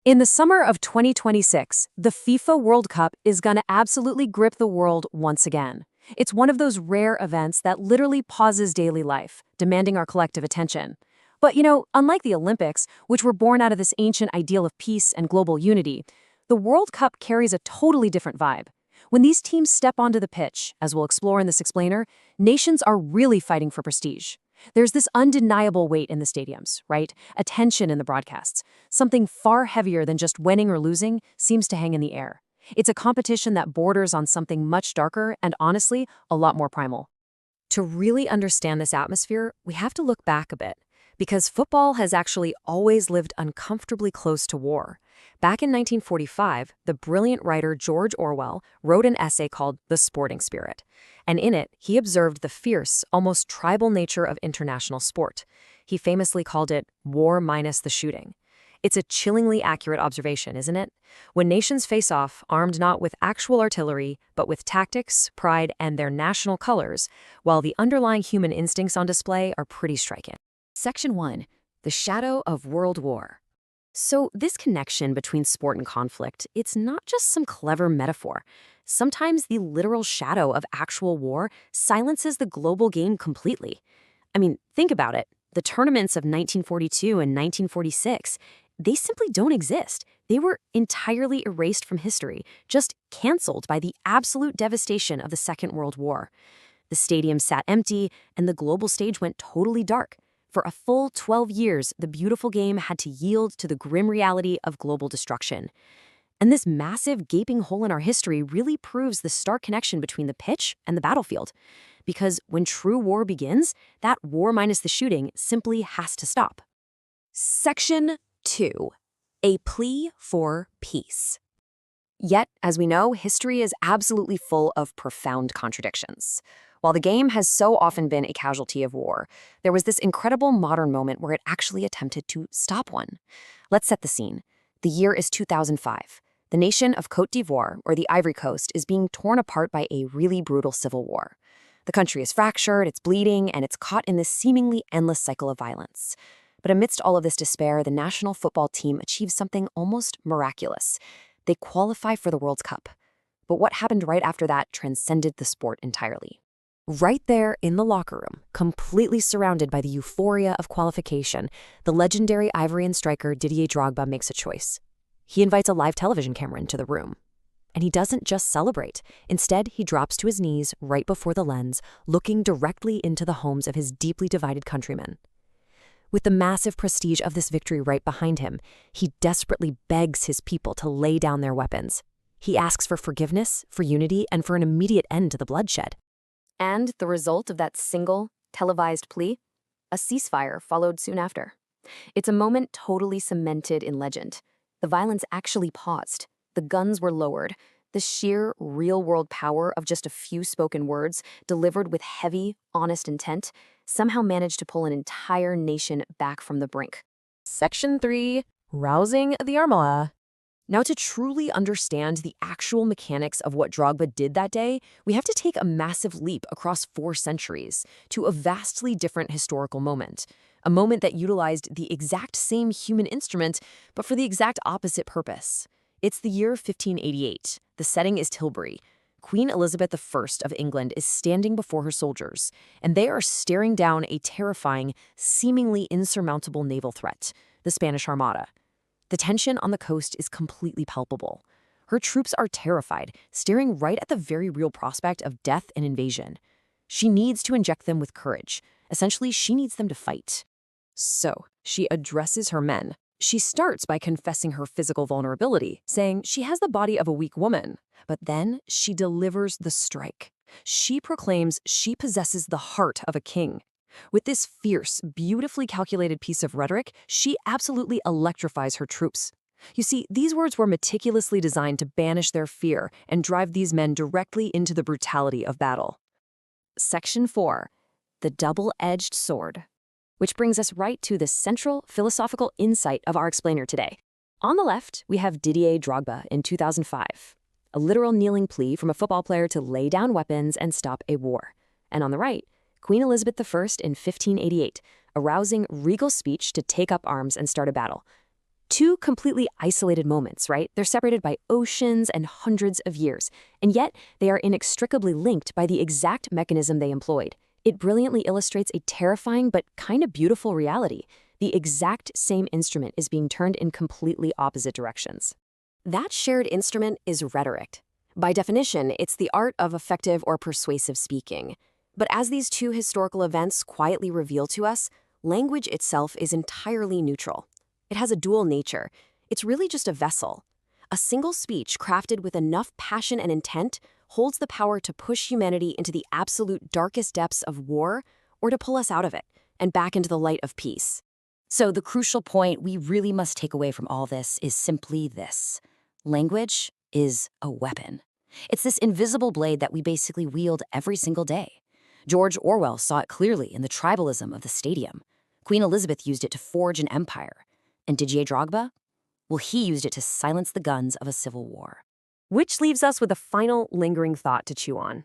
In the summer of 2026, the FIFA World Cup is going to absolutely grip the world once again. It's one of those rare events that literally pauses daily life, demanding our collective attention. But unlike the Olympics, which were born out of this ancient ideal of peace and global unity, the World Cup carries a totally different vibe. When these teams step onto the pitch, as we'll explore in this explainer, nations are really fighting for prestige. There's this undeniable weight in the stadiums, right? A tension in the broadcasts. Something far heavier than just winning or losing seems to hang in the air. It's a competition that borders on something much darker and, honestly, a lot more primal. To really understand this atmosphere, we have to look back a bit, because football has actually always lived uncomfortably close to war. Back in 1945, the brilliant writer George Orwell wrote an essay called The Sporting Spirit. And in it, he observed the fierce, almost tribal nature of international sport. He famously called it war minus the shooting. It's a chillingly accurate observation, isn't it? When nations face off, armed not with actual artillery, but with tactics, pride, and their national colors, while the underlying human instincts on display are pretty striking. Section 1. The Shadow of World War. So this connection between sport and conflict, it's not just some clever metaphor. Sometimes the literal shadow of actual war silences the global game completely. I mean, think about it. The tournaments of 1942 and 1946, they simply don't exist. They were entirely erased from history, just canceled by the absolute devastation of the Second World War. The stadium sat empty, and the global stage went totally dark. For a full 12 years, the beautiful game had to yield to the grim reality of global destruction. And this massive gaping hole in our history really proves the stark connection between the pitch and the battlefield. Because when true war begins, that war minus the shooting simply has to stop. Section 2. A plea for peace. Yet, as we know, history is absolutely full of profound contradictions. While the game has so often been a casualty of war, there was this incredible modern moment where it actually attempted to stop one. Let's set the scene. The year is 2005. The nation of Côte d'Ivoire, or the Ivory Coast, is being torn apart by a really brutal civil war. The country is fractured, it's bleeding, and it's caught in this seemingly endless cycle of violence. But amidst all of this despair, the national football team achieves something almost miraculous. They qualify for the World Cup. But what happened right after that transcended the sport entirely. Right there in the locker room, completely surrounded by the euphoria of qualification, the legendary Ivorian striker Didier Drogba makes a choice. He invites a live television camera into the room. And he doesn't just celebrate. Instead, he drops to his knees right before the lens, looking directly into the homes of his deeply divided countrymen. With the massive prestige of this victory right behind him, he desperately begs his people to lay down their weapons. He asks for forgiveness, for unity, and for an immediate end to the bloodshed. And the result of that single, televised plea? A ceasefire followed soon after. It's a moment totally cemented in legend. The violence actually paused. The guns were lowered. The sheer, real-world power of just a few spoken words, delivered with heavy, honest intent, somehow managed to pull an entire nation back from the brink. Section 3. Rousing the Armada. Now, to truly understand the actual mechanics of what Drogba did that day, we have to take a massive leap across 4 centuries to a vastly different historical moment, a moment that utilized the exact same human instrument, but for the exact opposite purpose. It's the year 1588. The setting is Tilbury. Queen Elizabeth I of England is standing before her soldiers, and they are staring down a terrifying, seemingly insurmountable naval threat, the Spanish Armada. The tension on the coast is completely palpable. Her troops are terrified, staring right at the very real prospect of death and invasion. She needs to inject them with courage. Essentially, she needs them to fight. So, she addresses her men. She starts by confessing her physical vulnerability, saying she has the body of a weak woman. But then, she delivers the strike. She proclaims she possesses the heart of a king. With this fierce, beautifully calculated piece of rhetoric, she absolutely electrifies her troops. You see, these words were meticulously designed to banish their fear and drive these men directly into the brutality of battle. Section 4. The Double-Edged Sword. Which brings us right to the central philosophical insight of our explainer today. On the left, we have Didier Drogba in 2005, a literal kneeling plea from a football player to lay down weapons and stop a war. And on the right, Queen Elizabeth I in 1588, a rousing, regal speech to take up arms and start a battle. Two completely isolated moments, right? They're separated by oceans and hundreds of years, and yet they are inextricably linked by the exact mechanism they employed. It brilliantly illustrates a terrifying but kind of beautiful reality. The exact same instrument is being turned in completely opposite directions. That shared instrument is rhetoric. By definition, it's the art of effective or persuasive speaking. But as these two historical events quietly reveal to us, language itself is entirely neutral. It has a dual nature. It's really just a vessel. A single speech crafted with enough passion and intent holds the power to push humanity into the absolute darkest depths of war or to pull us out of it and back into the light of peace. So the crucial point we really must take away from all this is simply this. Language is a weapon. It's this invisible blade that we basically wield every single day. George Orwell saw it clearly in the tribalism of the stadium. Queen Elizabeth used it to forge an empire. And Didier Drogba? Well, he used it to silence the guns of a civil war. Which leaves us with a final lingering thought to chew on.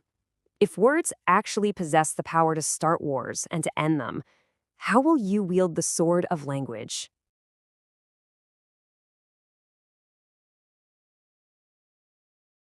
If words actually possess the power to start wars and to end them, how will you wield the sword of language?